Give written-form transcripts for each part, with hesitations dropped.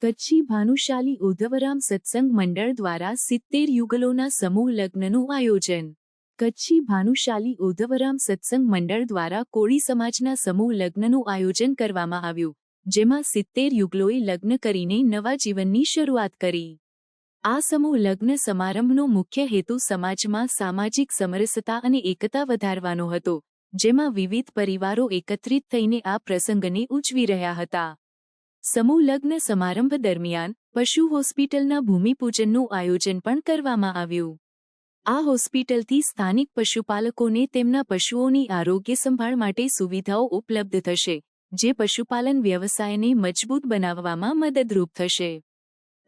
કચ્છી ભાનુશાલી ઉધવરામ સત્સંગ મંડળ દ્વારા 70 યુગલોના સમૂહ લગ્નનું આયોજન। કચ્છી ભાનુશાલી ઉધવરામ સત્સંગ મંડળ દ્વારા કોળી સમાજના સમૂહ લગ્નનું આયોજન કરવામાં આવ્યું, જેમાં 70 યુગલોએ લગ્ન કરીને નવા જીવનની શરૂઆત કરી। આ સમૂહ લગ્ન સમારંભનો મુખ્ય હેતુ સમાજમાં સામાજિક સમરસતા અને એકતા વધારવાનો હતો, જેમાં વિવિધ પરિવારો એકત્રિત થઈને આ પ્રસંગને ઉજવી રહ્યા હતા। સમૂહ લગ્ન સમારંભ દરમિયાન પશુ હોસ્પિટલના ભૂમિપૂજનનું આયોજન પણ કરવામાં આવ્યું। આ હોસ્પિટલથી સ્થાનિક પશુપાલકોને તેમના પશુઓની આરોગ્ય સંભાળ માટે સુવિધાઓ ઉપલબ્ધ થશે, જે પશુપાલન વ્યવસાયને મજબૂત બનાવવામાં મદદરૂપ થશે।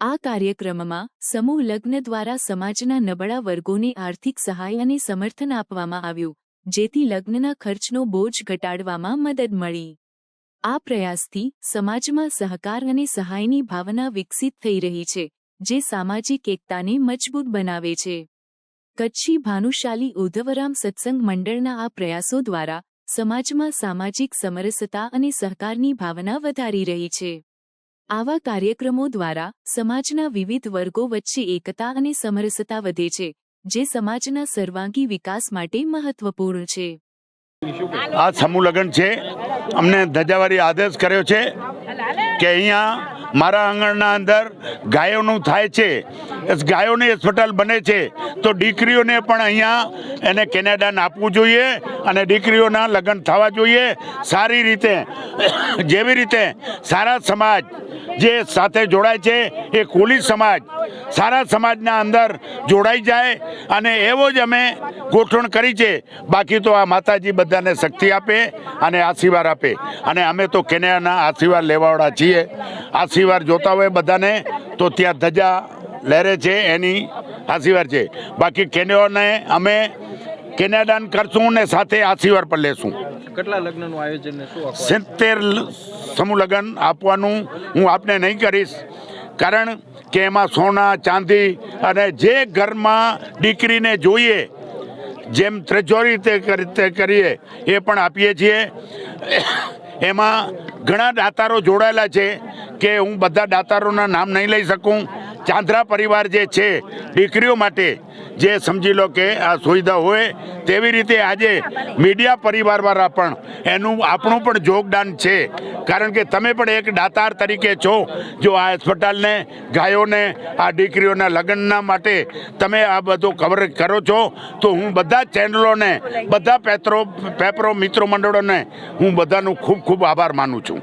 આ કાર્યક્રમમાં સમૂહ લગ્ન દ્વારા સમાજના નબળા વર્ગોને આર્થિક સહાય અને સમર્થન આપવામાં આવ્યું, જેથી લગ્નના ખર્ચનો બોજ ઘટાડવામાં મદદ મળી। આ પ્રયાસથી સમાજમાં સહકાર અને સહાયની ભાવના વિકસિત થઈ રહી છે, જે સામાજિક એકતાને મજબૂત બનાવે છે। કચ્છી ભાનુશાલી ઉધવરામ સત્સંગ મંડળના આ પ્રયાસો દ્વારા સમાજમાં સામાજિક સમરસતા અને સહકારની ભાવના વધારી રહી છે। આવા કાર્યક્રમો દ્વારા સમાજના વિવિધ વર્ગો વચ્ચે એકતા અને સમરસતા વધે છે, જે સમાજના સર્વાંગી વિકાસ માટે મહત્વપૂર્ણ છે। આ સમૂહ લગ્ન છે, અમને ધજાવારી આદેશ કર્યો છે કે અહીંયા મારા આંગણના અંદર ગાયોનું થાય છે, ગાયોની હોસ્પિટલ બને છે, તો દીકરીઓને પણ અહીંયા એને કેનેડાને આપવું જોઈએ અને દીકરીઓના લગ્ન થવા જોઈએ સારી રીતે। જેવી રીતે સારા સમાજ જે સાથે જોડાય છે એ કોળી સમાજ સારા સમાજના અંદર જોડાઈ જાય, અને એવો જ અમે ગોઠવણ કરી છે। બાકી તો આ માતાજી બધાને શક્તિ આપે અને આશીર્વાદ આપે, અને અમે તો કેનેડાના આશીર્વાદ લેવાવાળા છીએ। આશીર્વાદ જોતા હોય બધાને તો ત્યાં ધજા લહેરે છે, એની આશીર્વાદ છે। બાકી કેનેડાને અમે કેનેડાને કરશું ને સાથે આશીર્વાદ પણ લેશું। કેટલા લગ્નનું આયોજન 70 સમૂહ લગ્ન આપવાનું હું આપને નહીં કરીશ, કારણ કે એમાં સોના ચાંદી અને જે ઘરમાં દીકરીને જોઈએ જેમ ત્રેજોરી રીતે કરીએ એ પણ આપીએ છીએ। એમાં ઘણા દાતારો જોડાયેલા છે કે હું બધા દાતારોના નામ નહીં લઈ શકું। ચાંદ્રા પરિવાર જે છે દીકરીઓ માટે જે સમજી લો કે આ સુવિધા હોય, તેવી રીતે આજે મીડિયા પરિવારવાળા પણ એનું આપણું પણ યોગદાન છે, કારણ કે તમે પણ એક દાતાર તરીકે છો। જો આ હોસ્પિટલને ગાયોને આ દીકરીઓના લગ્નના માટે તમે આ બધું કવર કરો છો, તો હું બધા ચેનલોને બધા પેપરો મિત્રો મંડળોને હું બધાનું ખૂબ ખૂબ આભાર માનું છું।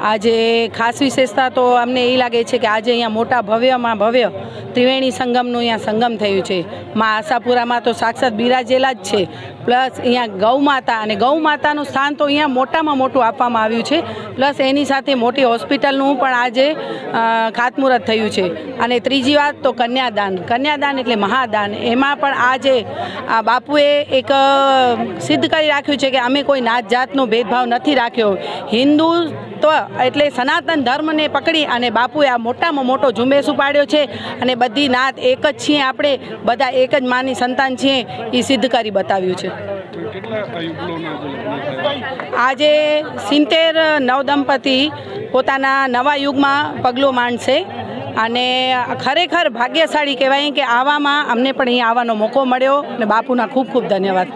આજે ખાસ વિશેષતા તો અમને એ લાગે છે કે આજે અહીંયા મોટા ભવ્યમાં ભવ્ય ત્રિવેણી સંગમનું અહીંયા સંગમ થયું છે। મા આશાપુરામાં તો સાક્ષાત બિરાજેલા જ છે, પ્લસ અહીંયા ગૌ માતા, અને ગૌ માતાનું સ્થાન તો અહીંયા મોટામાં મોટું આપવામાં આવ્યું છે, પ્લસ એની સાથે મોટી હોસ્પિટલનું પણ આજે ખાતમુહૂર્ત થયું છે। અને ત્રીજી વાત તો કન્યાદાન એટલે મહાદાન। એમાં પણ આજે આ બાપુએ એક સિદ્ધ કરી રાખ્યું છે કે અમે કોઈ નાત જાતનો ભેદભાવ નથી રાખ્યો। હિન્દુત્વ એટલે સનાતન ધર્મને પકડી અને બાપુએ આ મોટામાં મોટો ઝુંબેશ ઉપાડ્યો છે, અને બધી નાત એક જ છીએ, આપણે બધા એક જ માની સંતાન છીએ, એ સિદ્ધ કરી બતાવ્યું છે। આજે 70 નવદંપતિ પોતાના નવા યુગમાં પગલું માંડશે, અને ખરેખર ભાગ્યશાળી કહેવાય કે આવામાં અમને પણ અહીંયા આવવાનો મોકો મળ્યો, અને બાપુના ખૂબ ખૂબ ધન્યવાદ।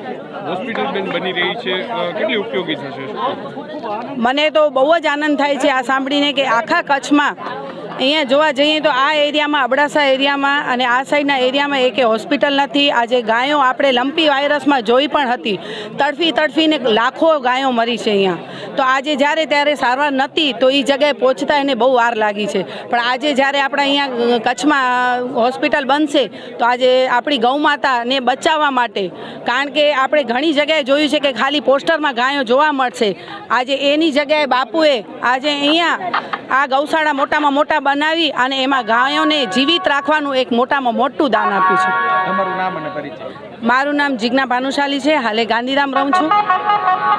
હોસ્પિટલ બની રહી છે, કેટલી ઉપયોગી થશે? મને તો બહુ જ આનંદ થાય છે આ સાંભળીને કે આખા કચ્છમાં અહીંયા જોવા જઈએ તો આ એરિયામાં, અબડાસા એરિયામાં અને આ સાઈડના એરિયામાં એકે હોસ્પિટલ નથી। આજે ગાયો આપણે લંપી વાયરસમાં જોઈ પણ હતી, તડફીને લાખો ગાયો મરી છે અહીંયા। તો આજે જ્યારે ત્યારે સારવાર નહોતી તો એ જગ્યાએ પહોંચતા એને બહુ વાર લાગી છે, પણ આજે જ્યારે આપણે અહીંયા કચ્છમાં હોસ્પિટલ બનશે તો આજે આપણી ગૌ માતાને બચાવવા માટે, કારણ કે આપણે ઘણી જગ્યાએ જોયું છે કે ખાલી પોસ્ટરમાં ગાયો જોવા મળશે, આજે એની જગ્યાએ બાપુએ આજે અહીંયા આ ગૌશાળા મોટામાં મોટા બનાવી અને એમાં ગાયોને જીવિત રાખવાનું એક મોટામાં મોટું દાન આપ્યું છે। તમારું નામ અને પરિચય? મારું નામ જીજ્ઞા ભાનુશાલી છે, હાલે ગાંધીધામ રહું છું।